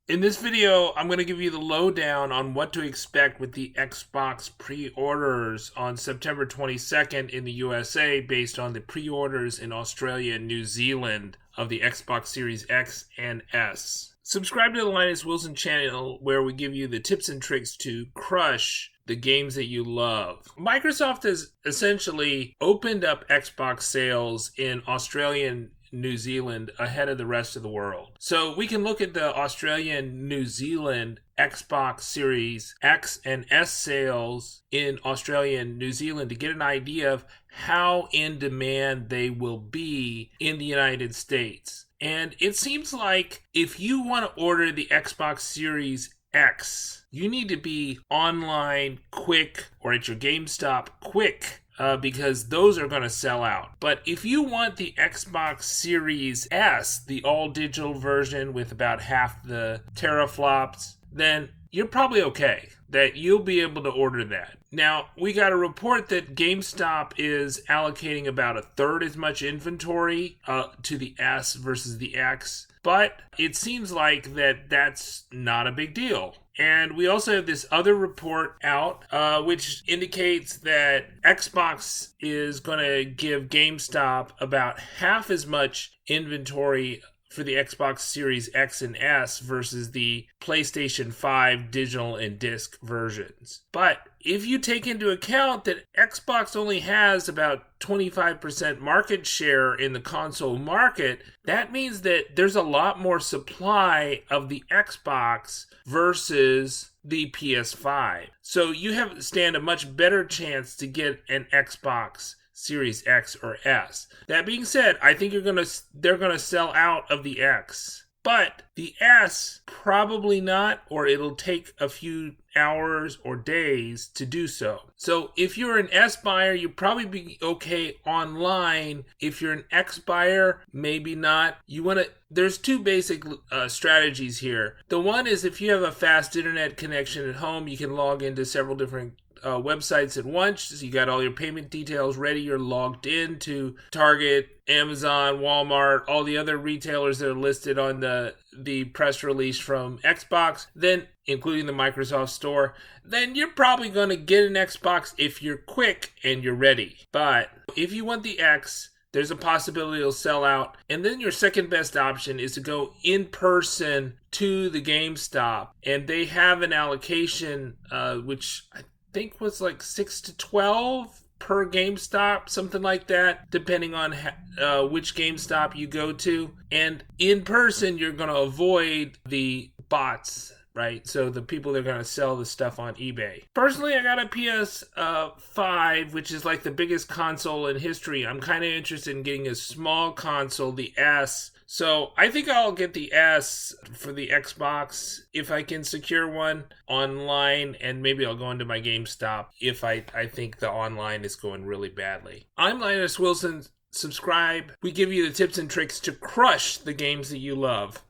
In this video, I'm going to give you the lowdown on what to expect with the Xbox pre-orders on September 22nd in the USA based on the pre-orders in Australia and New Zealand of the Xbox Series X and S. Subscribe to the Linus Wilson channel where we give you the tips and tricks to crush the games that you love. Microsoft has essentially opened up Xbox sales in Australia and New Zealand ahead of the rest of the world. So we can look at the Australia and New Zealand Xbox Series X and S sales in Australia and New Zealand to get an idea of how in demand they will be in the United States. And it seems like if you want to order the Xbox Series X, you need to be online quick or at your GameStop quick. Because those are going to sell out. But if you want the Xbox Series S, the all-digital version with about half the teraflops, then you're probably okay. That you'll be able to order that. Now, we got a report that GameStop is allocating about a third as much inventory to the S versus the X. But it seems like that's not a big deal. And we also have this other report out, which indicates that Xbox is going to give GameStop about half as much inventory for the Xbox Series X and S versus the PlayStation 5 digital and disc versions. But if you take into account that Xbox only has about 25% market share in the console market, that means that there's a lot more supply of the Xbox versus the PS5. So you stand a much better chance to get an Xbox Series X or S. That being said, I think they're gonna sell out of the X. But the S, probably not, or it'll take a few hours or days to do so. So if you're an S buyer, you'll probably be okay online. If you're an X buyer, maybe not. There's two basic strategies here. The one is if you have a fast internet connection at home, you can log into several different websites at once. So you got all your payment details ready. You're logged in to Target, Amazon, Walmart, all the other retailers that are listed on the press release from Xbox, then including the Microsoft Store. Then you're probably going to get an Xbox if you're quick and you're ready. But if you want the X, there's a possibility it'll sell out. And then your second best option is to go in person to the GameStop. And they have an allocation, which I think was like 6 to 12 per GameStop, something like that, depending on which GameStop you go to. And in person, you're going to avoid the bots, right? So the people that are going to sell the stuff on eBay. Personally, I got a PS5, which is like the biggest console in history. I'm kind of interested in getting a small console, the S. So I think I'll get the S for the Xbox if I can secure one online, and maybe I'll go into my GameStop if I think the online is going really badly. I'm Linus Wilson. Subscribe. We give you the tips and tricks to crush the games that you love.